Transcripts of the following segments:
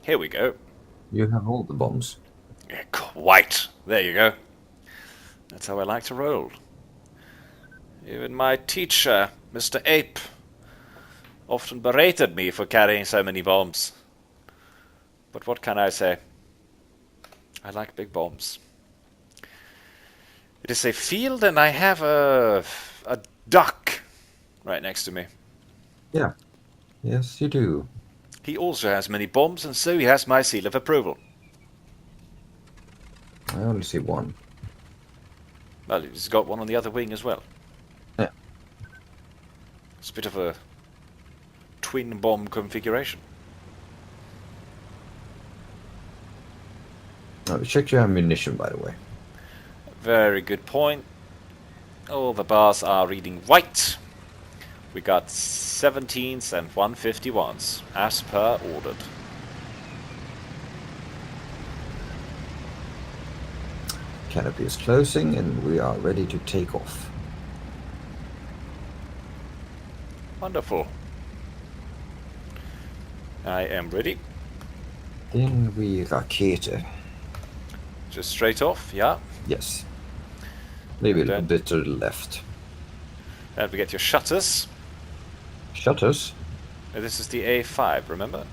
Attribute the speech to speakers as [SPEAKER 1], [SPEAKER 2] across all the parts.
[SPEAKER 1] Here we go.
[SPEAKER 2] You have all the bombs.
[SPEAKER 1] Yeah, quite. There you go. That's how I like to roll. Even my teacher, Mr. Ape, often berated me for carrying so many bombs. But what can I say? I like big bombs. It is a field and I have a duck right next to me.
[SPEAKER 2] Yeah. Yes, you do.
[SPEAKER 1] He also has many bombs and so he has my seal of approval.
[SPEAKER 2] I only see one.
[SPEAKER 1] Well, he's got one on the other wing as well.
[SPEAKER 2] Yeah.
[SPEAKER 1] It's a bit of a twin bomb configuration.
[SPEAKER 2] Oh, check your ammunition, by the way.
[SPEAKER 1] Very good point. All the bars are reading white. We got 17s and 151s, as per ordered.
[SPEAKER 2] Canopy is closing and we are ready to take off.
[SPEAKER 1] Wonderful. I am ready.
[SPEAKER 2] Then we rakete.
[SPEAKER 1] Just straight off, yeah.
[SPEAKER 2] Yes. Maybe a little bit to the left.
[SPEAKER 1] Don't forget your shutters.
[SPEAKER 2] Shutters?
[SPEAKER 1] This is the A5, remember?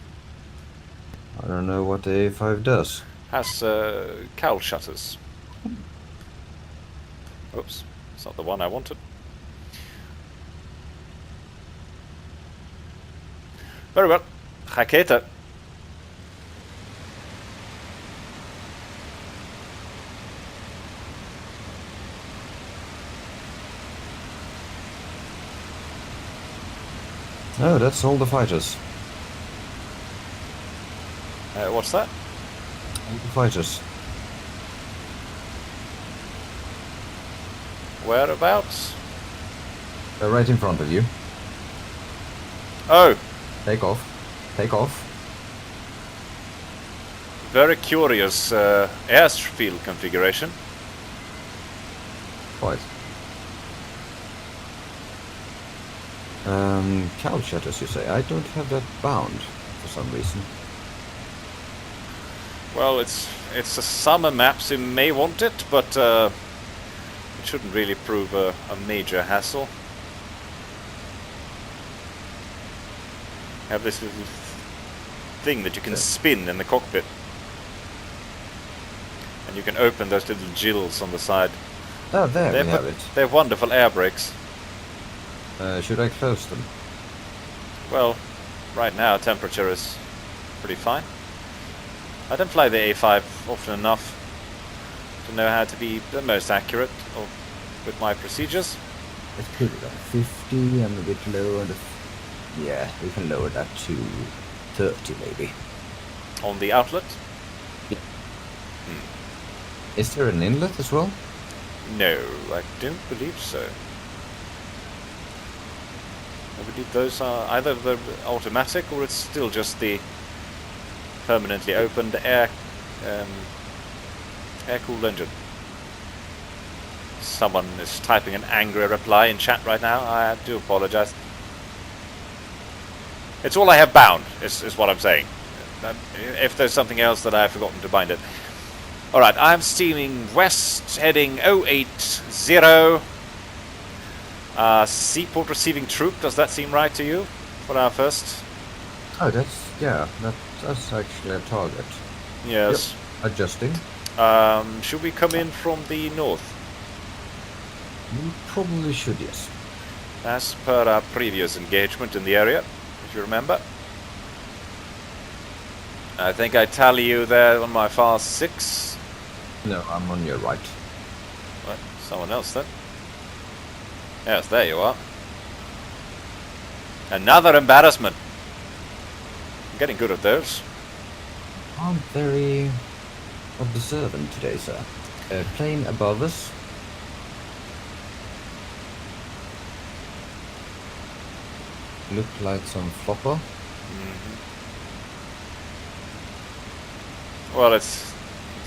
[SPEAKER 2] I don't know what the A5 does.
[SPEAKER 1] Has cowl shutters. Oops, it's not the one I wanted. Very well. Rakete.
[SPEAKER 2] Oh, that's all the fighters.
[SPEAKER 1] What's that?
[SPEAKER 2] All the fighters.
[SPEAKER 1] Whereabouts?
[SPEAKER 2] They're right in front of you.
[SPEAKER 1] Oh!
[SPEAKER 2] Take off. Take off.
[SPEAKER 1] Very curious airfield configuration.
[SPEAKER 2] Quite. Cow shutters, you say? I don't have that bound for some reason.
[SPEAKER 1] Well, it's a summer map, so you may want it, but it shouldn't really prove a major hassle. Have this little thing that you can spin in the cockpit. And you can open those little jills on the side.
[SPEAKER 2] Oh, there we have it.
[SPEAKER 1] They're wonderful air brakes.
[SPEAKER 2] Should I close them?
[SPEAKER 1] Well, right now temperature is pretty fine. I don't fly the A5 often enough to know how to be the most accurate with my procedures.
[SPEAKER 2] Let's put it on 50 and a bit lower. Yeah, we can lower that to 30 maybe.
[SPEAKER 1] On the outlet?
[SPEAKER 2] Yeah. Is there an inlet as well?
[SPEAKER 1] No, I don't believe so. I believe those are either the automatic or it's still just the permanently opened air-cooled engine. Someone is typing an angry reply in chat right now. I do apologize. It's all I have bound, is what I'm saying. If there's something else that I've forgotten to bind it. Alright, I'm steaming west, heading 080. Seaport receiving troop, does that seem right to you? For our first?
[SPEAKER 2] Oh, that's actually a target.
[SPEAKER 1] Yes.
[SPEAKER 2] Yep. Adjusting.
[SPEAKER 1] Should we come in from the north?
[SPEAKER 2] We probably should, yes.
[SPEAKER 1] As per our previous engagement in the area, if you remember. I think I tally you there on my fast 6.
[SPEAKER 2] No, I'm on your right.
[SPEAKER 1] What? Someone else then? Yes, there you are. Another embarrassment. I'm getting good at those.
[SPEAKER 2] I'm very observant today, sir. Plane above us. Look like some flopper.
[SPEAKER 1] Well, it's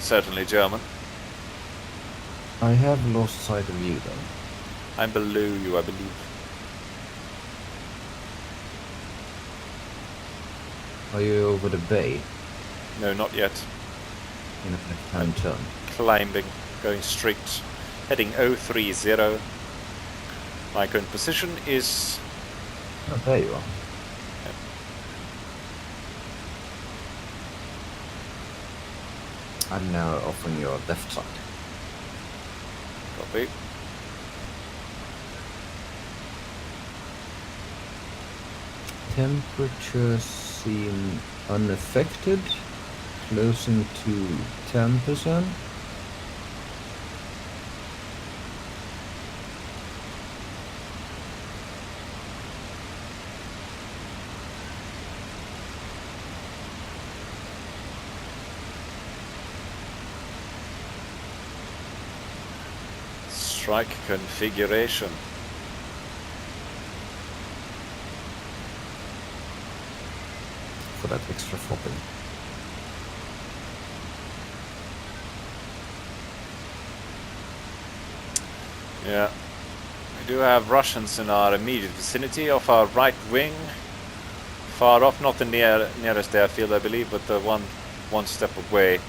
[SPEAKER 1] certainly German.
[SPEAKER 2] I have lost sight of you, though.
[SPEAKER 1] I'm below you, I believe.
[SPEAKER 2] Are you over the bay?
[SPEAKER 1] No, not yet.
[SPEAKER 2] In a left-hand turn.
[SPEAKER 1] Climbing, going straight, heading 030. My current position is...
[SPEAKER 2] Oh, there you are. I'm now off on your left side.
[SPEAKER 1] Copy.
[SPEAKER 2] Temperatures seem unaffected, closing to 10%.
[SPEAKER 1] Strike configuration.
[SPEAKER 2] For that extra flopping.
[SPEAKER 1] Yeah. We do have Russians in our immediate vicinity of our right wing. Far off, not the nearest airfield I believe, but the one step away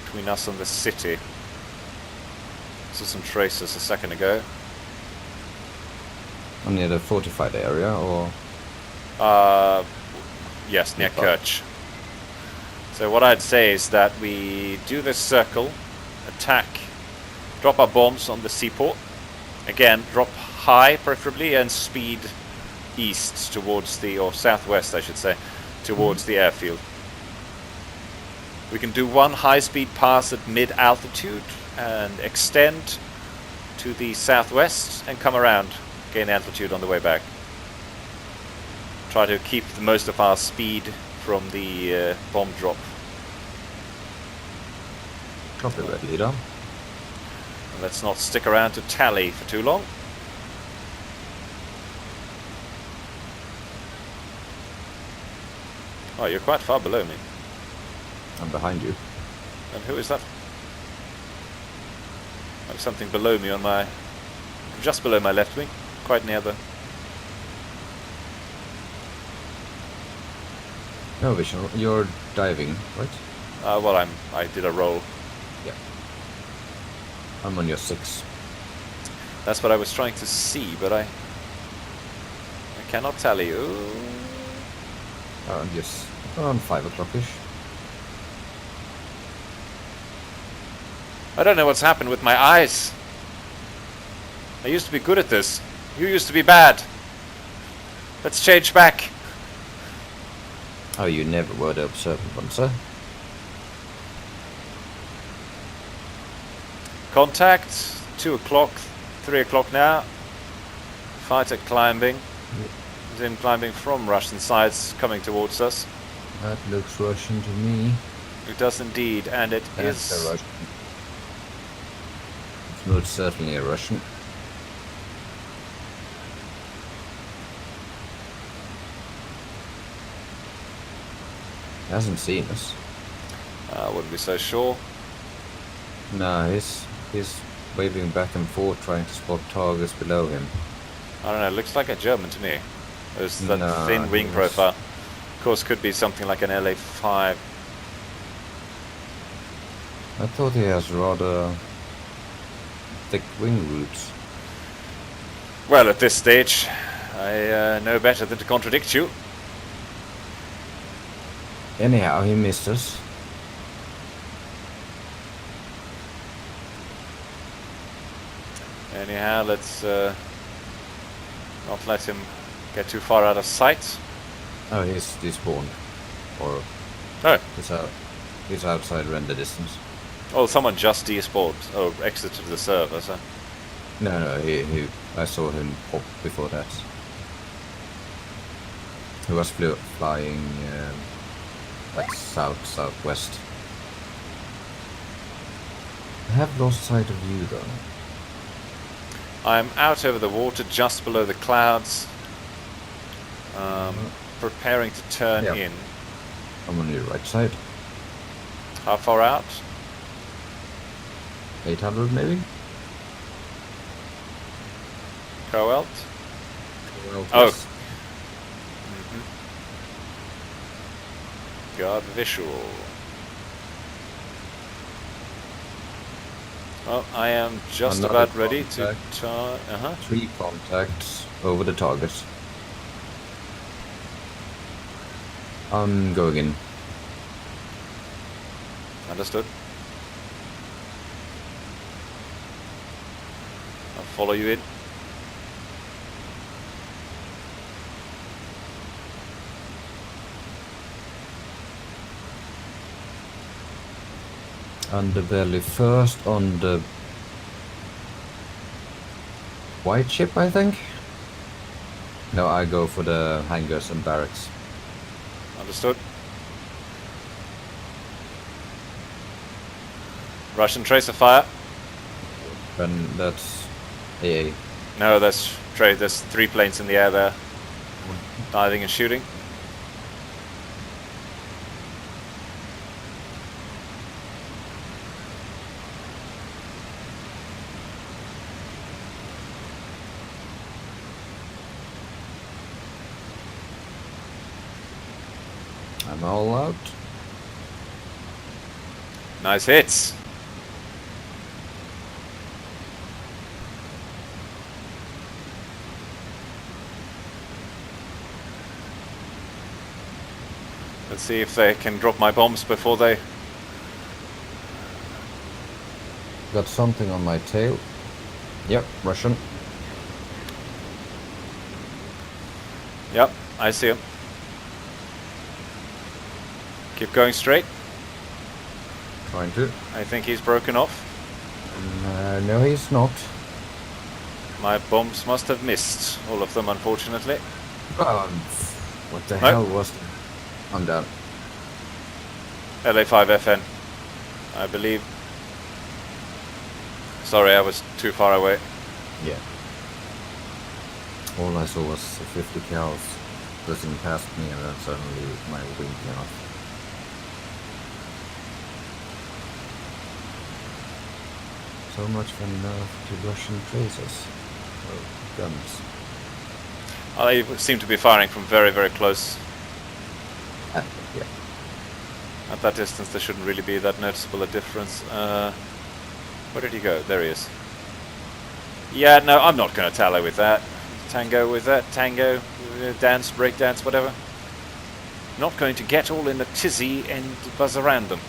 [SPEAKER 1] between us and the city. Saw some traces a second ago.
[SPEAKER 2] Near the fortified area, or?
[SPEAKER 1] Yes, near Kerch. So what I'd say is that we do this circle, attack, drop our bombs on the seaport. Again, drop high preferably and speed east towards the, or southwest I should say, towards the airfield. We can do one high-speed pass at mid-altitude and extend to the southwest and come around, gain altitude on the way back. Try to keep the most of our speed from the bomb drop.
[SPEAKER 2] Copy that, leader.
[SPEAKER 1] And let's not stick around to tally for too long. Oh, you're quite far below me.
[SPEAKER 2] I'm behind you.
[SPEAKER 1] And who is that? There's something below me on my... just below my left wing. Quite near the...
[SPEAKER 2] No vision. You're diving, right?
[SPEAKER 1] Well, I did a roll.
[SPEAKER 2] Yeah. I'm on your 6.
[SPEAKER 1] That's what I was trying to see, but I cannot tell you.
[SPEAKER 2] Just around 5 o'clock-ish.
[SPEAKER 1] I don't know what's happened with my eyes. I used to be good at this. You used to be bad. Let's change back.
[SPEAKER 2] Oh, you never were the observant one, sir.
[SPEAKER 1] Contact, 2 o'clock, 3 o'clock now. Fighter climbing. Then climbing from Russian sides, coming towards us.
[SPEAKER 2] That looks Russian to me.
[SPEAKER 1] It does indeed, and it
[SPEAKER 2] That's
[SPEAKER 1] is...
[SPEAKER 2] a Russian. It's most certainly a Russian. He hasn't seen us.
[SPEAKER 1] I wouldn't be so sure.
[SPEAKER 2] No, he's waving back and forth trying to spot targets below him.
[SPEAKER 1] I don't know, it looks like a German to me. There's that
[SPEAKER 2] No,
[SPEAKER 1] thin wing
[SPEAKER 2] yes.
[SPEAKER 1] profile. Of course, could be something like an LA-5.
[SPEAKER 2] I thought he has rather thick wing roots.
[SPEAKER 1] Well, at this stage, I know better than to contradict you.
[SPEAKER 2] Anyhow, he missed us.
[SPEAKER 1] Anyhow, let's not let him get too far out of sight.
[SPEAKER 2] Oh, he's despawned. Or
[SPEAKER 1] Oh,
[SPEAKER 2] he's outside render distance.
[SPEAKER 1] oh, someone just despawned. Oh, exited the server, so...
[SPEAKER 2] No, he I saw him pop before that. He was flying like southwest. I have lost sight of you though.
[SPEAKER 1] I'm out over the water, just below the clouds. Preparing to turn
[SPEAKER 2] Yeah.
[SPEAKER 1] in.
[SPEAKER 2] I'm on your right side.
[SPEAKER 1] How far out?
[SPEAKER 2] 800 maybe?
[SPEAKER 1] Coelt?
[SPEAKER 2] Well,
[SPEAKER 1] Oh.
[SPEAKER 2] yes.
[SPEAKER 1] Got visual. Well, I am just
[SPEAKER 2] Another
[SPEAKER 1] about ready to
[SPEAKER 2] contact. 3 contacts over the target. I'm going in.
[SPEAKER 1] Understood. I'll follow you in.
[SPEAKER 2] Underbelly first on the white ship, I think. No, I go for the hangars and barracks.
[SPEAKER 1] Understood. Russian tracer fire.
[SPEAKER 2] And that's AA.
[SPEAKER 1] No, there's 3 planes in the air there. Diving and shooting.
[SPEAKER 2] I'm all out.
[SPEAKER 1] Nice hits. Let's see if they can drop my bombs before they...
[SPEAKER 2] Got something on my tail. Yep, Russian.
[SPEAKER 1] Yep, I see him. Keep going straight.
[SPEAKER 2] Trying to.
[SPEAKER 1] I think he's broken off.
[SPEAKER 2] No, he's not.
[SPEAKER 1] My bombs must have missed, all of them, unfortunately.
[SPEAKER 2] What the hell was that? I'm down.
[SPEAKER 1] LA5FN, I believe. Sorry, I was too far away.
[SPEAKER 2] Yeah. All I saw was 50 cows buzzing past me, and then suddenly my wing came off. So much for nerf to Russian tracers. Oh, guns.
[SPEAKER 1] They seem to be firing from very, very close.
[SPEAKER 2] Yeah.
[SPEAKER 1] At that distance, there shouldn't really be that noticeable a difference. Where did he go? There he is. Yeah, no, I'm not going to tally with that. Tango with that. Tango, dance, break dance, whatever. Not going to get all in a tizzy and buzz around them.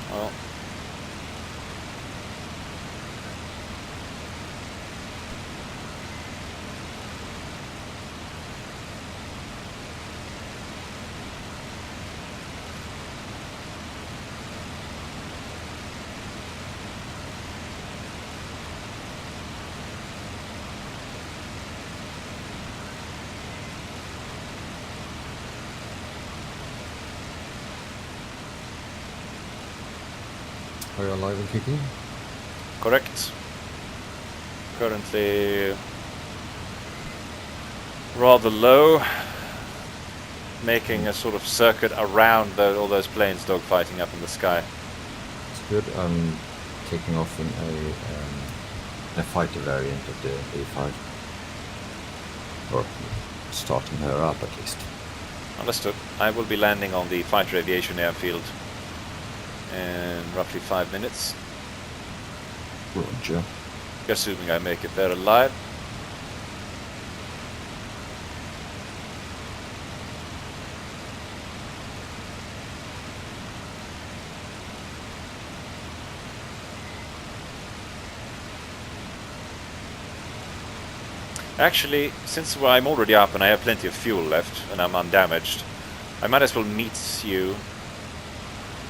[SPEAKER 1] Well,
[SPEAKER 2] Are you alive and kicking?
[SPEAKER 1] correct. Currently rather low, making a sort of circuit around all those planes dogfighting up in the sky.
[SPEAKER 2] It's good. I'm taking off in a fighter variant of the A5. Or starting her up at least.
[SPEAKER 1] Understood. I will be landing on the fighter aviation airfield in roughly 5 minutes.
[SPEAKER 2] Roger.
[SPEAKER 1] Assuming I make it there alive. Actually, since I'm already up and I have plenty of fuel left and I'm undamaged, I might as well meet you.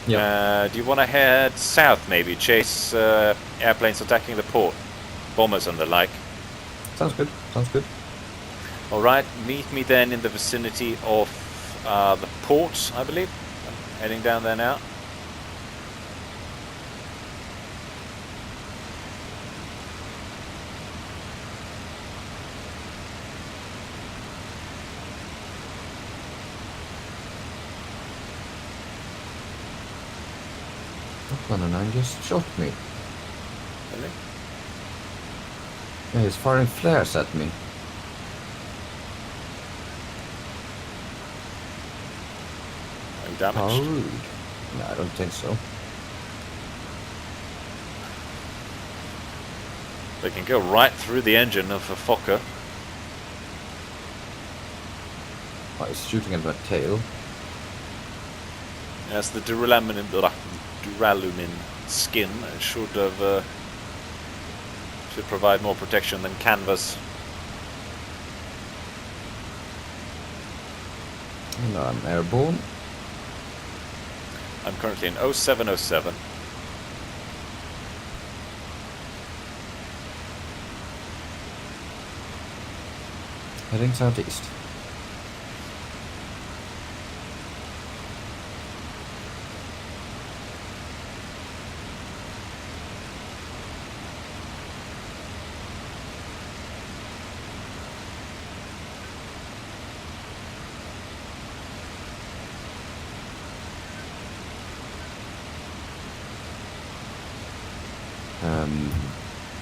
[SPEAKER 2] Yeah.
[SPEAKER 1] Do you want to head south maybe? Chase airplanes attacking the port? Bombers and the like.
[SPEAKER 2] Sounds good. Sounds good.
[SPEAKER 1] Alright, meet me then in the vicinity of the port, I believe. I'm heading down there now.
[SPEAKER 2] Top 9 just shot me.
[SPEAKER 1] Really?
[SPEAKER 2] Yeah, he's firing flares at me.
[SPEAKER 1] No
[SPEAKER 2] How
[SPEAKER 1] damaged.
[SPEAKER 2] rude. No, I don't think so.
[SPEAKER 1] They can go right through the engine of a Fokker.
[SPEAKER 2] Oh, he's shooting at my tail.
[SPEAKER 1] Yes, the duralumin skin should have should provide more protection than canvas.
[SPEAKER 2] And I'm airborne.
[SPEAKER 1] I'm currently in 0707.
[SPEAKER 2] Heading southeast.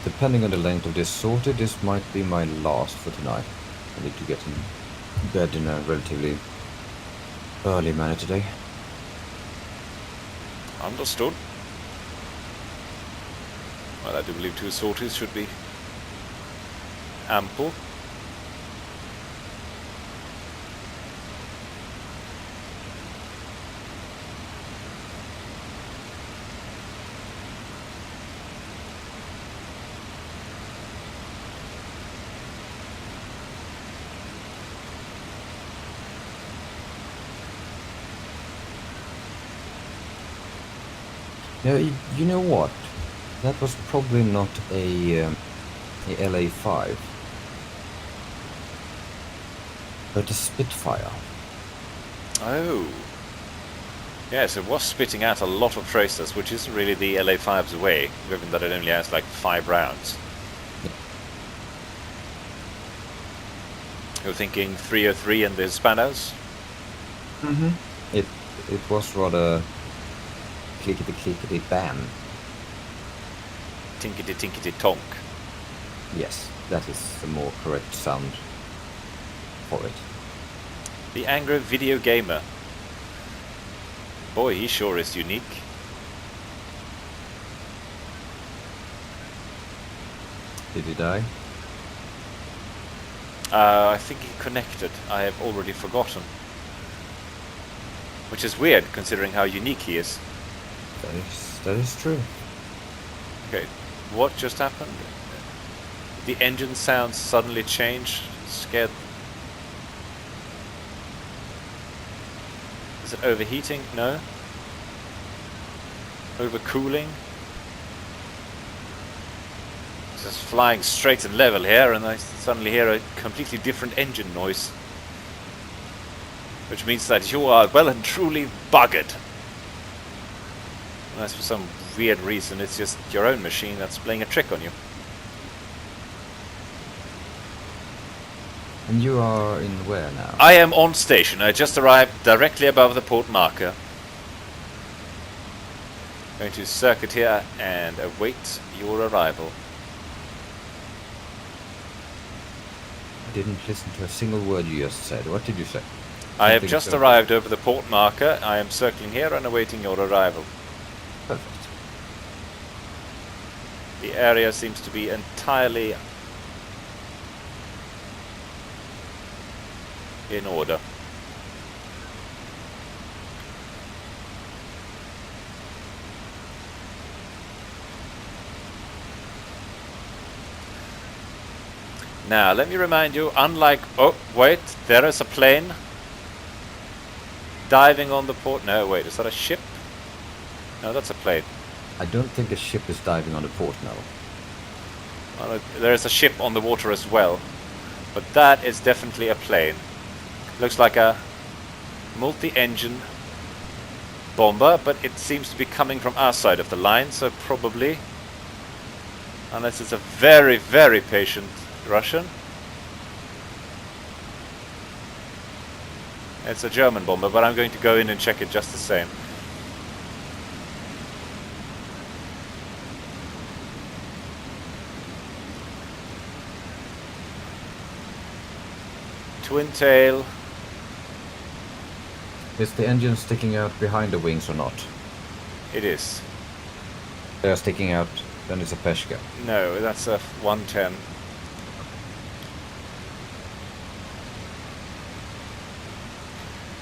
[SPEAKER 2] Depending on the length of this sortie, this might be my last for tonight. I need to get in bed in a relatively early manner today.
[SPEAKER 1] Understood. Well, I do believe 2 sorties should be ample.
[SPEAKER 2] Yeah, you know what? That was probably not a LA5, but a Spitfire.
[SPEAKER 1] Oh. Yes, it was spitting out a lot of tracers, which isn't really the LA5's way, given that it only has like 5 rounds. You're thinking 303 and the Hispanos?
[SPEAKER 2] Mm-hmm. It was rather clickety bam.
[SPEAKER 1] Tinkety tinkety tonk.
[SPEAKER 2] Yes, that is the more correct sound for it.
[SPEAKER 1] The angry video gamer. Boy, he sure is unique.
[SPEAKER 2] Did he die?
[SPEAKER 1] I think he connected. I have already forgotten. Which is weird, considering how unique he is.
[SPEAKER 2] That is true.
[SPEAKER 1] Okay, what just happened? The engine sounds suddenly changed. Scared. Is it overheating? No. Overcooling? It's just flying straight and level here, and I suddenly hear a completely different engine noise. Which means that you are well and truly buggered. Unless for some weird reason it's just your own machine that's playing a trick on you.
[SPEAKER 2] And you are in where now?
[SPEAKER 1] I am on station. I just arrived directly above the port marker. Going to circuit here and await your arrival.
[SPEAKER 2] I didn't listen to a single word you just said. What did you say?
[SPEAKER 1] I have just arrived over the port marker. I am circling here and awaiting your arrival.
[SPEAKER 2] Perfect.
[SPEAKER 1] The area seems to be entirely in order. Now, let me remind you, unlike... Oh, wait, there is a plane diving on the port... No, wait, is that a ship? No, that's a plane.
[SPEAKER 2] I don't think a ship is diving on the port now.
[SPEAKER 1] Well, there is a ship on the water as well. But that is definitely a plane. Looks like a multi-engine bomber, but it seems to be coming from our side of the line, so probably... Unless it's a very, very patient Russian. It's a German bomber, but I'm going to go in and check it just the same. Twin tail.
[SPEAKER 2] Is the engine sticking out behind the wings or not?
[SPEAKER 1] It is.
[SPEAKER 2] They are sticking out, then it's a Peshka.
[SPEAKER 1] No, that's a 110.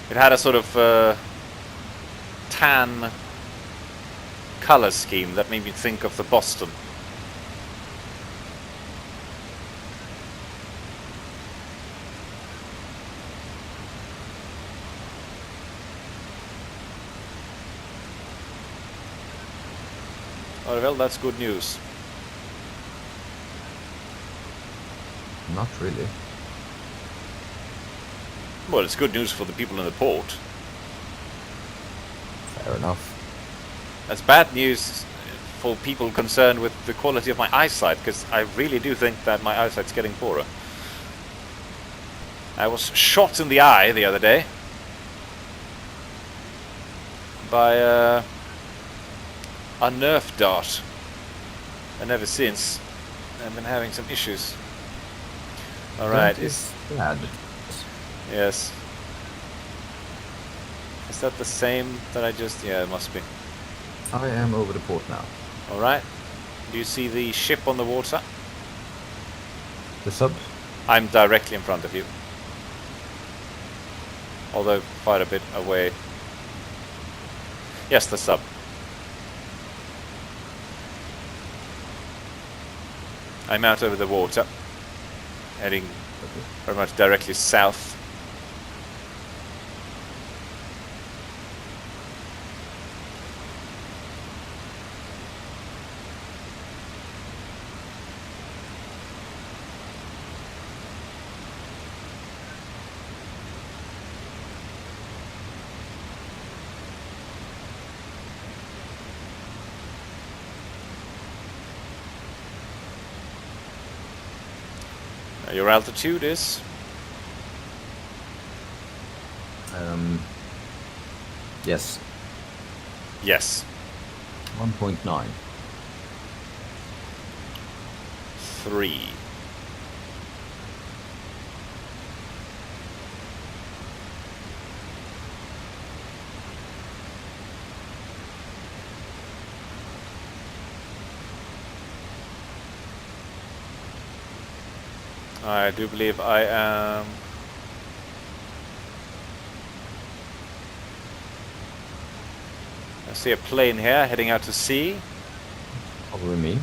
[SPEAKER 1] It had a sort of tan color scheme that made me think of the Boston. Oh, well, that's good news.
[SPEAKER 2] Not really.
[SPEAKER 1] Well, it's good news for the people in the port.
[SPEAKER 2] Fair enough.
[SPEAKER 1] That's bad news for people concerned with the quality of my eyesight, because I really do think that my eyesight's getting poorer. I was shot in the eye the other day by a Nerf dart, and ever since I've been having some issues. Alright,
[SPEAKER 2] It's bad.
[SPEAKER 1] yes. Is that the same that I just... yeah, it must be.
[SPEAKER 2] I am over the port now.
[SPEAKER 1] Alright. Do you see the ship on the water?
[SPEAKER 2] The sub?
[SPEAKER 1] I'm directly in front of you. Although quite a bit away. Yes, the sub. I'm out over the water, heading very much directly south. Your altitude is?
[SPEAKER 2] Yes.
[SPEAKER 1] Yes.
[SPEAKER 2] 1.9.
[SPEAKER 1] 3. I do believe I am... I see a plane here heading out to sea.
[SPEAKER 2] Probably me.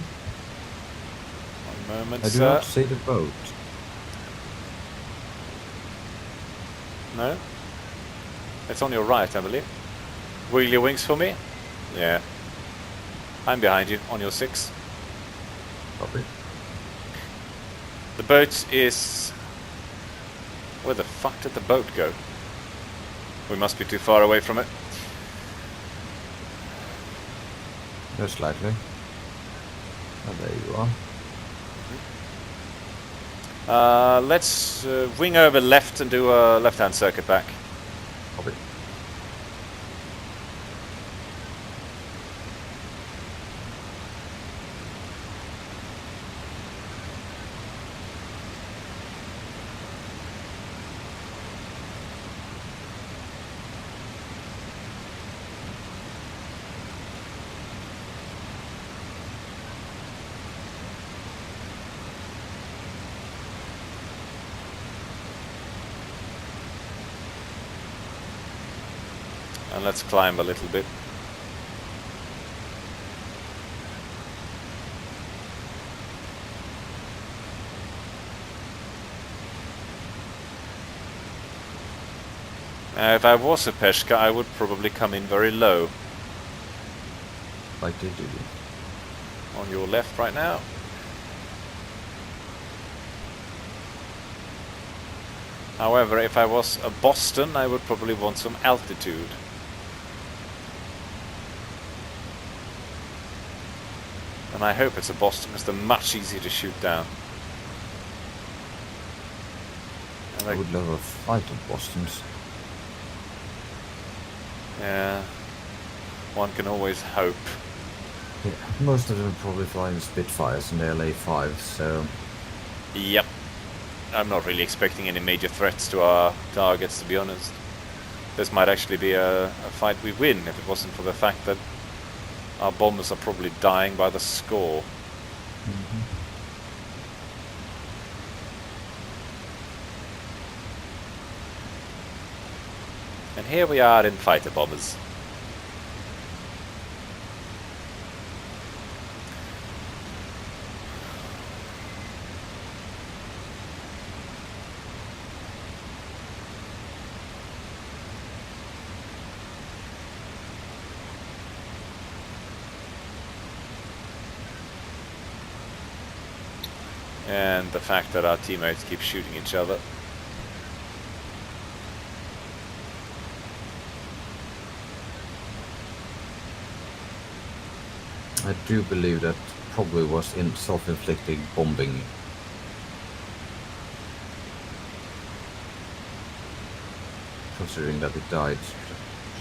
[SPEAKER 1] One moment,
[SPEAKER 2] I do
[SPEAKER 1] sir.
[SPEAKER 2] not see the boat.
[SPEAKER 1] No? It's on your right, I believe. Wiggle your wings for me? Yeah. I'm behind you, on your 6.
[SPEAKER 2] Probably.
[SPEAKER 1] The boat is... Where the fuck did the boat go? We must be too far away from it.
[SPEAKER 2] Just slightly. Oh, there you are.
[SPEAKER 1] Let's wing over left and do a left-hand circuit back.
[SPEAKER 2] Probably.
[SPEAKER 1] And let's climb a little bit. If I was a Peshka, I would probably come in very low.
[SPEAKER 2] Like they do.
[SPEAKER 1] On your left right now. However, if I was a Boston, I would probably want some altitude. And I hope it's a Boston, because they're much easier to shoot down. And
[SPEAKER 2] I would love a fight of Bostons.
[SPEAKER 1] yeah, one can always hope.
[SPEAKER 2] Yeah, most of them are probably flying Spitfires and the LA5, so...
[SPEAKER 1] Yep. I'm not really expecting any major threats to our targets, to be honest. This might actually be a fight we win if it wasn't for the fact that our bombers are probably dying by the score. And here we are in fighter bombers. And the fact that our teammates keep shooting each other.
[SPEAKER 2] I do believe that probably was in self-inflicted bombing. Considering that it died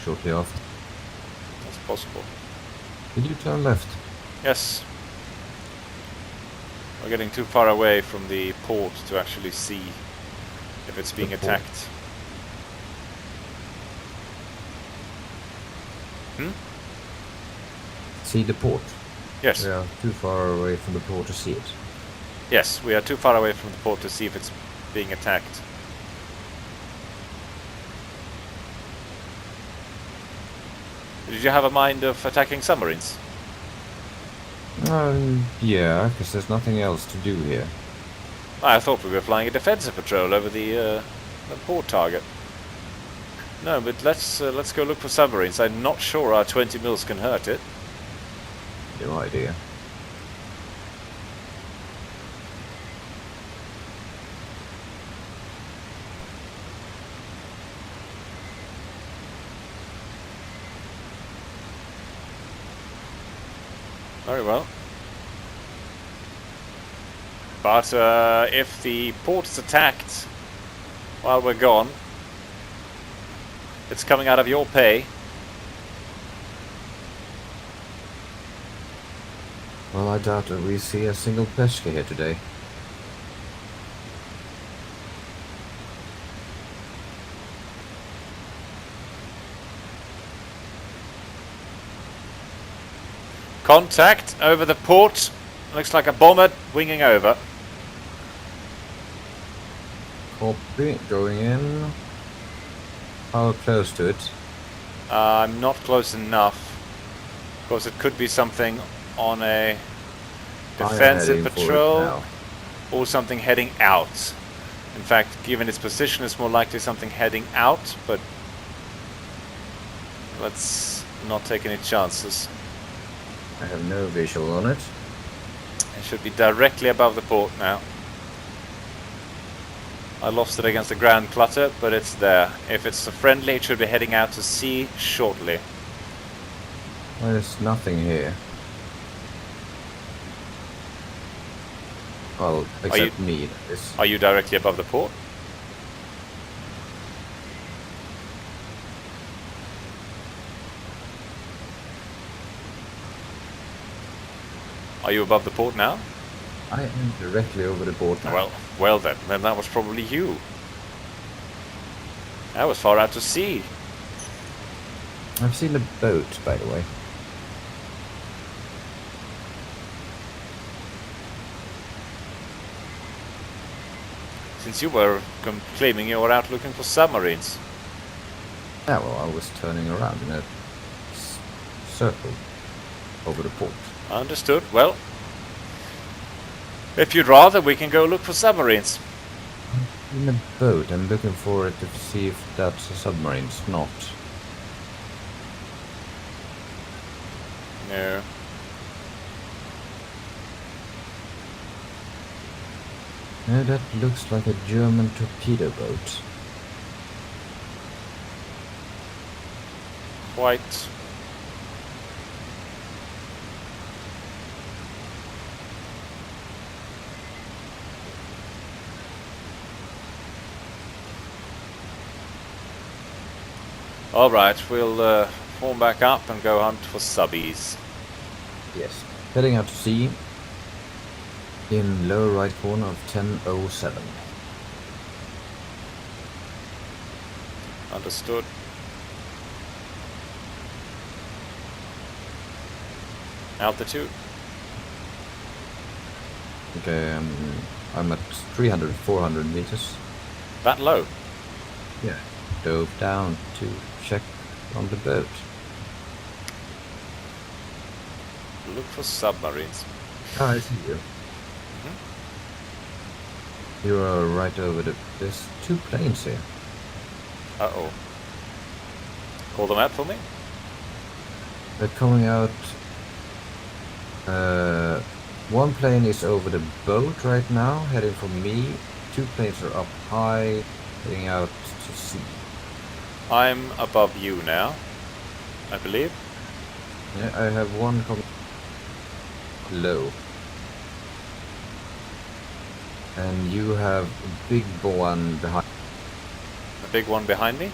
[SPEAKER 2] shortly after.
[SPEAKER 1] That's possible.
[SPEAKER 2] Did you turn left?
[SPEAKER 1] Yes. We're getting too far away from the port to actually see if it's being attacked.
[SPEAKER 2] See the port?
[SPEAKER 1] Yes.
[SPEAKER 2] We are too far away from the port to see it.
[SPEAKER 1] Yes, we are too far away from the port to see if it's being attacked. Did you have a mind of attacking submarines?
[SPEAKER 2] Yeah, because there's nothing else to do here.
[SPEAKER 1] I thought we were flying a defensive patrol over the port target. No, but let's go look for submarines. I'm not sure our 20 mils can hurt it.
[SPEAKER 2] No idea.
[SPEAKER 1] Very well. But if the port is attacked while we're gone, it's coming out of your pay.
[SPEAKER 2] Well, I doubt that we see a single Pesca here today.
[SPEAKER 1] Contact over the port. Looks like a bomber winging over.
[SPEAKER 2] Copy, going in. How close to it?
[SPEAKER 1] I'm not close enough. Of course, it could be something on a defensive patrol or something heading out. In fact, given its position, it's more likely something heading out, but let's not take any chances.
[SPEAKER 2] I have no visual on it.
[SPEAKER 1] It should be directly above the port now. I lost it against the ground clutter, but it's there. If it's a friendly, it should be heading out to sea shortly.
[SPEAKER 2] Well, there's nothing here. Well, except me, that is.
[SPEAKER 1] Are you directly above the port? Are you above the port now?
[SPEAKER 2] I am directly over the port now.
[SPEAKER 1] Well then that was probably you. I was far out to sea.
[SPEAKER 2] I've seen a boat, by the way.
[SPEAKER 1] Since you were claiming you were out looking for submarines.
[SPEAKER 2] Yeah, well, I was turning around in a circle over the port.
[SPEAKER 1] Understood. Well, if you'd rather, we can go look for submarines.
[SPEAKER 2] In a boat, I'm looking for it to see if that's a submarine. It's not.
[SPEAKER 1] No.
[SPEAKER 2] No, that looks like a German torpedo boat.
[SPEAKER 1] Quite. Alright, we'll form back up and go hunt for subbies.
[SPEAKER 2] Yes. Heading out to sea. In lower right corner of 1007.
[SPEAKER 1] Understood. Altitude?
[SPEAKER 2] Okay, I'm at 300, 400 meters.
[SPEAKER 1] That low?
[SPEAKER 2] Yeah. Dove down to check on the boat.
[SPEAKER 1] Look for submarines.
[SPEAKER 2] Ah, I see you. You are right over the... There's 2 planes here.
[SPEAKER 1] Uh-oh. Call them out for me?
[SPEAKER 2] They're coming out... one plane is over the boat right now, heading for me. 2 planes are up high, heading out to sea.
[SPEAKER 1] I'm above you now, I believe.
[SPEAKER 2] Yeah, I have one coming low. And you have a big one behind.
[SPEAKER 1] The big one behind me?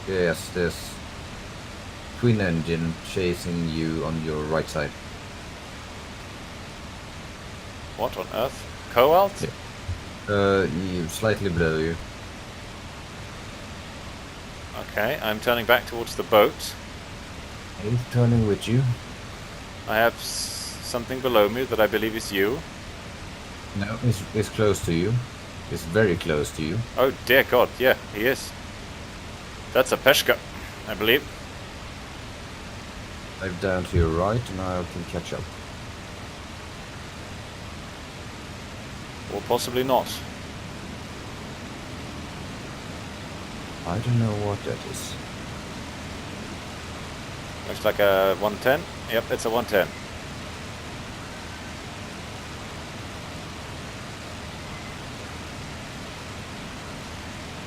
[SPEAKER 2] Yes, there's twin engine chasing you on your right side.
[SPEAKER 1] What on earth? Co-alt?
[SPEAKER 2] Yeah. Slightly below you.
[SPEAKER 1] Okay, I'm turning back towards the boat.
[SPEAKER 2] He's turning with you.
[SPEAKER 1] I have something below me that I believe is you.
[SPEAKER 2] No, it's close to you. It's very close to you.
[SPEAKER 1] Oh dear God, yeah, he is. That's a Peshka, I believe.
[SPEAKER 2] Dive down to your right and I can catch up.
[SPEAKER 1] Or possibly not.
[SPEAKER 2] I don't know what that is.
[SPEAKER 1] Looks like a 110. Yep, it's a 110.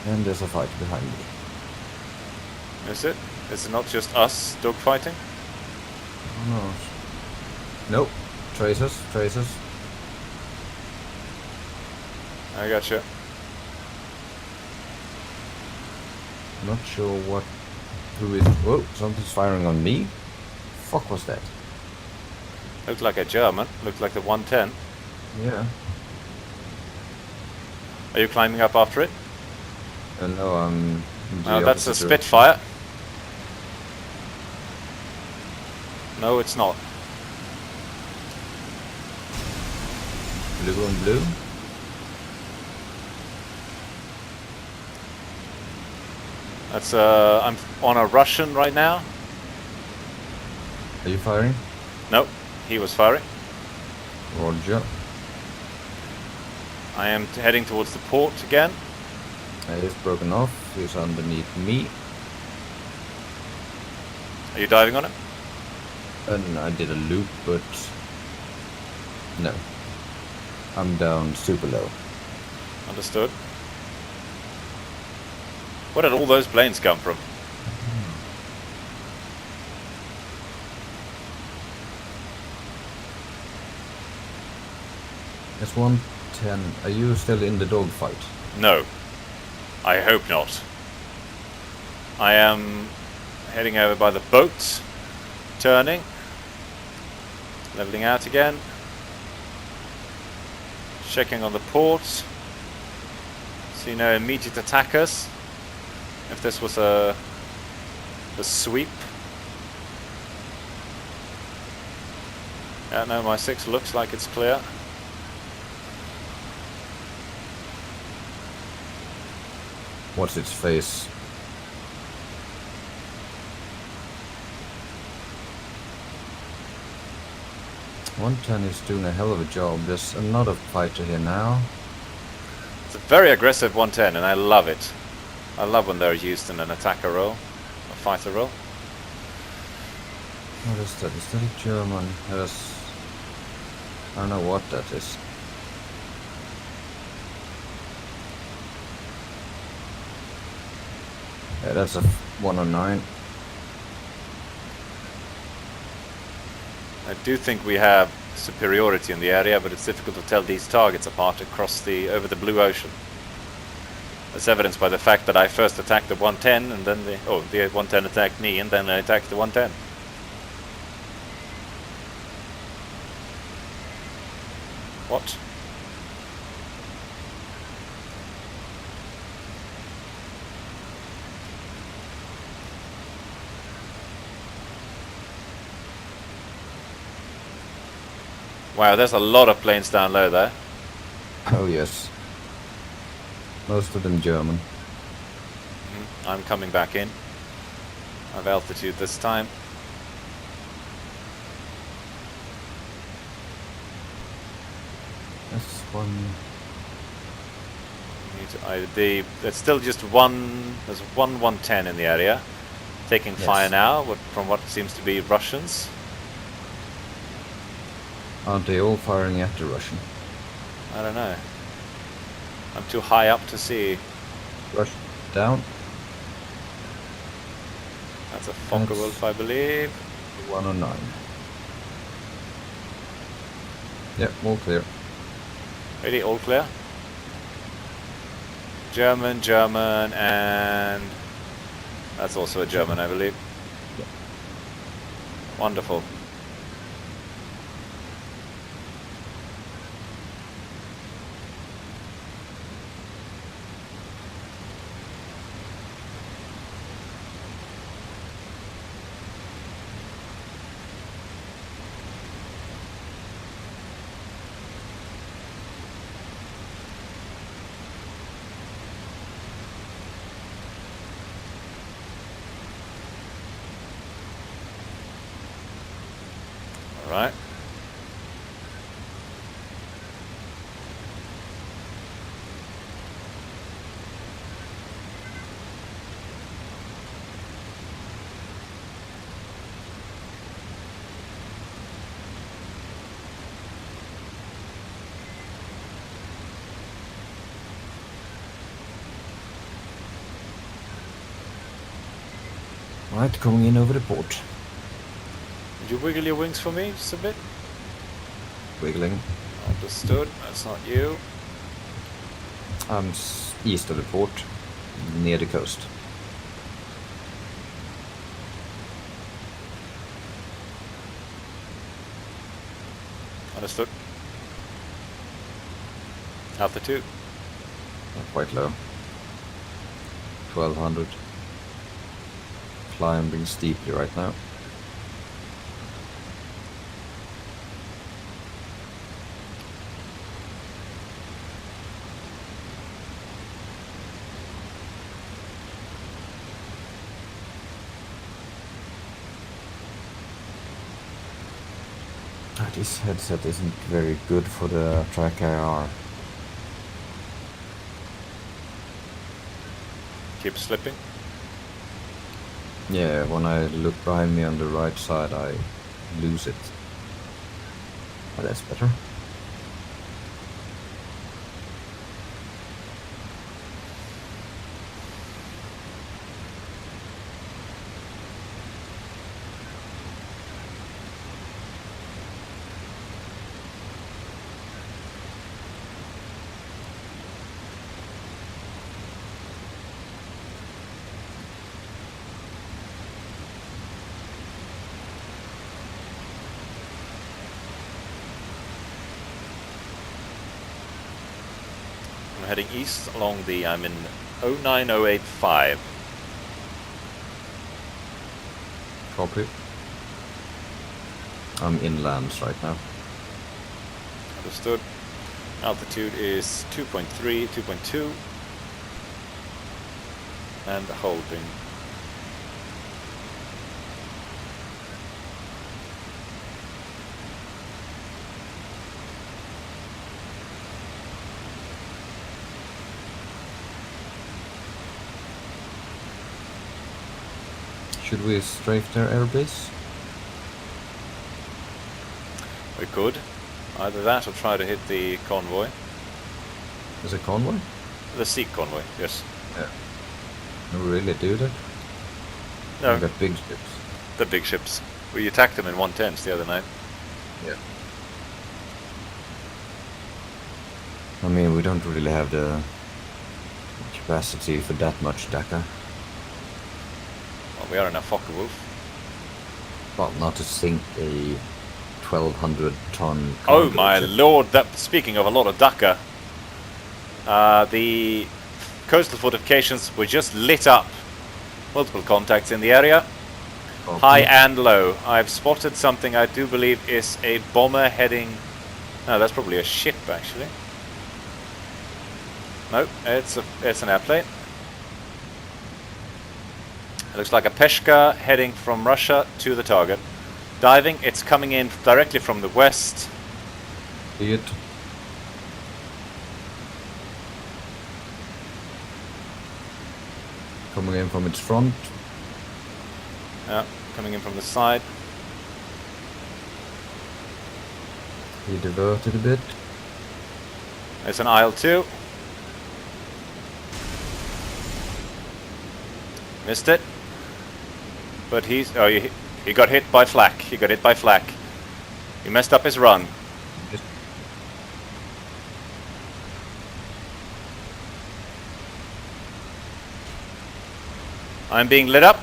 [SPEAKER 2] And there's a fight behind me.
[SPEAKER 1] Is it? Is it not just us dogfighting?
[SPEAKER 2] Oh no. Nope. Tracers.
[SPEAKER 1] I gotcha.
[SPEAKER 2] Not sure who is... Whoa, something's firing on me? Fuck was that?
[SPEAKER 1] Looked like a German. Looked like the 110.
[SPEAKER 2] Yeah.
[SPEAKER 1] Are you climbing up after it?
[SPEAKER 2] No, I'm...
[SPEAKER 1] No, that's a Spitfire. No, it's not.
[SPEAKER 2] Blue on blue?
[SPEAKER 1] That's I'm on a Russian right now.
[SPEAKER 2] Are you firing?
[SPEAKER 1] Nope, he was firing.
[SPEAKER 2] Roger.
[SPEAKER 1] I am heading towards the port again.
[SPEAKER 2] He's broken off. He's underneath me.
[SPEAKER 1] Are you diving on it?
[SPEAKER 2] And I did a loop, but... No. I'm down super low.
[SPEAKER 1] Understood. Where did all those planes come from?
[SPEAKER 2] It's 110. Are you still in the dogfight?
[SPEAKER 1] No. I hope not. I am heading over by the boat, turning, leveling out again, checking on the port, see no immediate attackers. If this was a sweep. Yeah, no, my 6 looks like it's clear.
[SPEAKER 2] What's its face? "110 is doing a hell of a job. There's another fighter here now.
[SPEAKER 1] It's a very aggressive 110 and I love it. I love when they're used in an attacker role, a fighter role.
[SPEAKER 2] What is that? Is that a German? I don't know what that is. Yeah, that's a 109.
[SPEAKER 1] I do think we have superiority in the area, but it's difficult to tell these targets apart over the blue ocean. That's evidenced by the fact that I first attacked the 110 and then the 110 attacked me and then I attacked the 110. What? Wow, there's a lot of planes down low there.
[SPEAKER 2] Oh yes. Most of them German.
[SPEAKER 1] I'm coming back in. I've altitude this time.
[SPEAKER 2] That's one.
[SPEAKER 1] There's still just one. There's one 110 in the area, taking fire now. From what seems to be Russians.
[SPEAKER 2] Aren't they all firing at the Russian?
[SPEAKER 1] I don't know. I'm too high up to see.
[SPEAKER 2] Russian down.
[SPEAKER 1] That's a Focke-Wulf, I believe.
[SPEAKER 2] 109. Yep, all clear.
[SPEAKER 1] Really, all clear? German, and that's also a German, I believe.
[SPEAKER 2] Yep.
[SPEAKER 1] Wonderful. Alright.
[SPEAKER 2] Right, coming in over the port.
[SPEAKER 1] Would you wiggle your wings for me just a bit?
[SPEAKER 2] Wiggling.
[SPEAKER 1] Understood. That's not you.
[SPEAKER 2] I'm east of the port, near the coast.
[SPEAKER 1] Understood. Altitude.
[SPEAKER 2] Quite low. 1200. Climbing steeply right now. This headset isn't very good for the track IR.
[SPEAKER 1] Keep slipping.
[SPEAKER 2] Yeah, when I look behind me on the right side, I lose it. Oh, that's better.
[SPEAKER 1] I'm heading east along the. I'm in 09085.
[SPEAKER 2] Copy. I'm inland right now.
[SPEAKER 1] Understood. Altitude is 2.3, 2.2. And holding.
[SPEAKER 2] Should we strafe their airbase?
[SPEAKER 1] We could. Either that or try to hit the convoy.
[SPEAKER 2] Is it convoy?
[SPEAKER 1] The Sikh convoy, yes.
[SPEAKER 2] Yeah. Do we really do that?
[SPEAKER 1] No,
[SPEAKER 2] We've got big ships.
[SPEAKER 1] the big ships. We attacked them in 110s the other night.
[SPEAKER 2] Yeah. I mean, we don't really have the capacity for that much Dakar.
[SPEAKER 1] Well, we are in a Focke-Wulf.
[SPEAKER 2] Well, not to sink a 1,200 ton.
[SPEAKER 1] Oh my lord! Speaking of a lot of Dakar, the coastal fortifications were just lit up. Multiple contacts in the area,
[SPEAKER 2] Okay.
[SPEAKER 1] high and low. I've spotted something I do believe is a bomber heading No, that's probably a ship, actually. No, it's an airplane. It looks like a Peshka heading from Russia to the target. Diving, it's coming in directly from the west.
[SPEAKER 2] See it? Coming in from its front.
[SPEAKER 1] Yeah, coming in from the side.
[SPEAKER 2] He diverted a bit.
[SPEAKER 1] It's an IL-2. Missed it. But he got hit by flak. He got hit by flak. He messed up his run. I'm being lit up.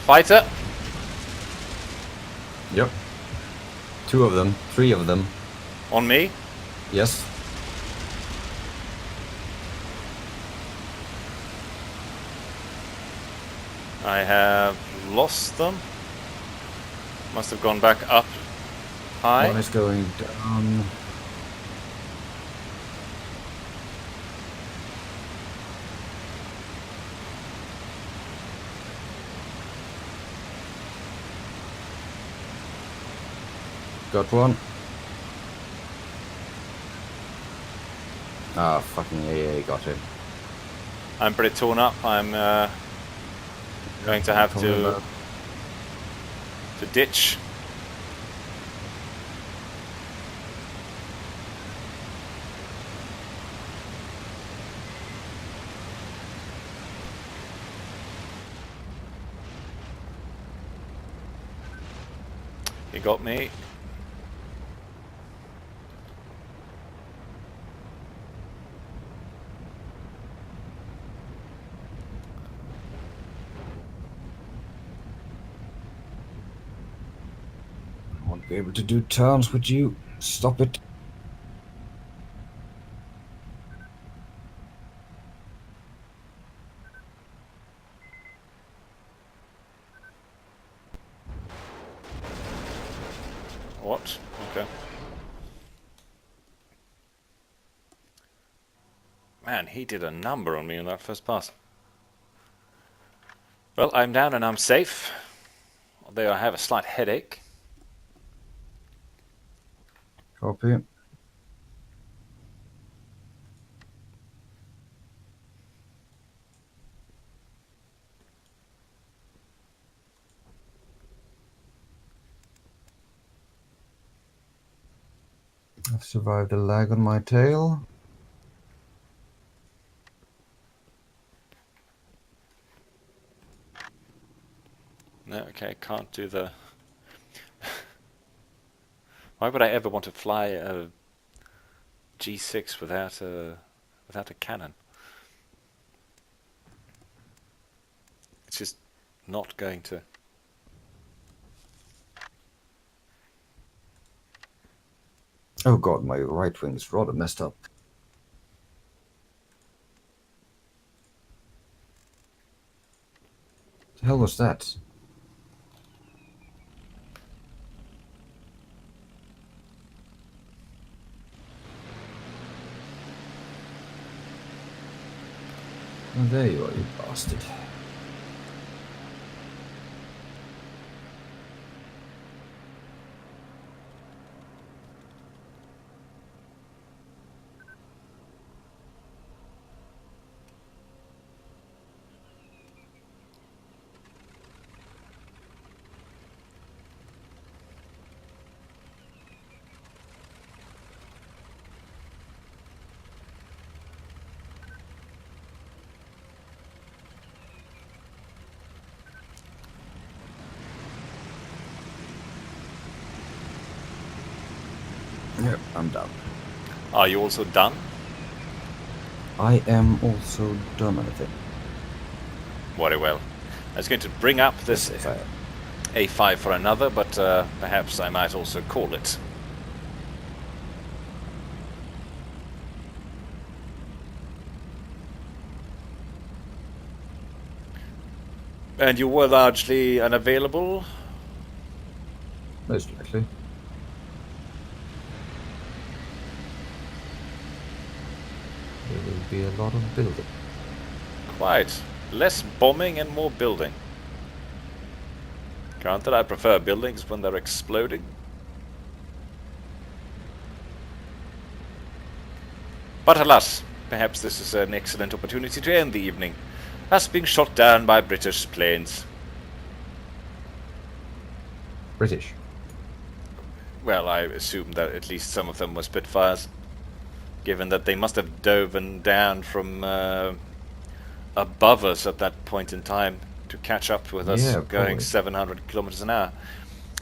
[SPEAKER 1] Fighter.
[SPEAKER 2] Yep. 2 of them. 3 of them.
[SPEAKER 1] On me.
[SPEAKER 2] Yes.
[SPEAKER 1] I have lost them. Must have gone back up high.
[SPEAKER 2] One is going down. Got one. Ah, fucking AA got him.
[SPEAKER 1] I'm pretty torn up. I'm going to have to ditch. He got me.
[SPEAKER 2] I won't be able to do turns with you. Stop it.
[SPEAKER 1] What? Okay. Man, he did a number on me in that first pass. Well, I'm down and I'm safe. Although I have a slight headache.
[SPEAKER 2] Copy. I've survived a lag on my tail.
[SPEAKER 1] No, okay, can't do the... Why would I ever want to fly a G6 without a cannon? It's just not going to...
[SPEAKER 2] Oh god, my right wing's rather messed up. The hell was that? Oh, there you are, you bastard. Yep, I'm done.
[SPEAKER 1] Are you also done?
[SPEAKER 2] I am also done, I think.
[SPEAKER 1] Very well. I was going to bring up this A5 for another, but perhaps I might also call it. And you were largely unavailable?
[SPEAKER 2] Most likely. There will be a lot of building.
[SPEAKER 1] Quite. Less bombing and more building. Granted, I prefer buildings when they're exploding. But alas, perhaps this is an excellent opportunity to end the evening. Us being shot down by British planes.
[SPEAKER 2] British.
[SPEAKER 1] Well, I assume that at least some of them were Spitfires. Given that they must have dove down from above us at that point in time to catch up with us,
[SPEAKER 2] Yeah,
[SPEAKER 1] going
[SPEAKER 2] probably.
[SPEAKER 1] 700 kilometers an hour.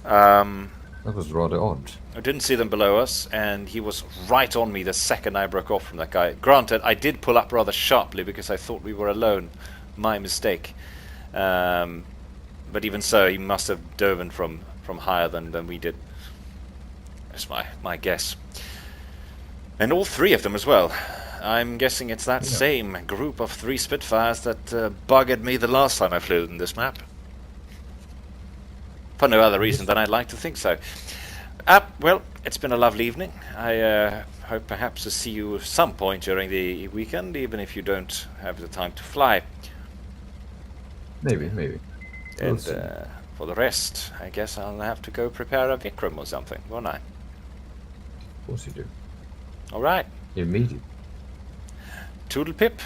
[SPEAKER 2] That was rather odd.
[SPEAKER 1] I didn't see them below us, and he was right on me the second I broke off from that guy. Granted, I did pull up rather sharply because I thought we were alone. My mistake. But even so, he must have dove from higher than we did. That's my guess. And all three of them as well. I'm guessing it's that same group of 3 Spitfires that buggered me the last time I flew in this map. For no other reason than I'd like to think so. Well, it's been a lovely evening. I hope perhaps to see you at some point during the weekend, even if you don't have the time to fly.
[SPEAKER 2] Maybe. We'll
[SPEAKER 1] And
[SPEAKER 2] see.
[SPEAKER 1] for the rest, I guess I'll have to go prepare a Vikram or something, won't I?
[SPEAKER 2] Of course you do.
[SPEAKER 1] Alright.
[SPEAKER 2] Immediate.
[SPEAKER 1] Toodle pip.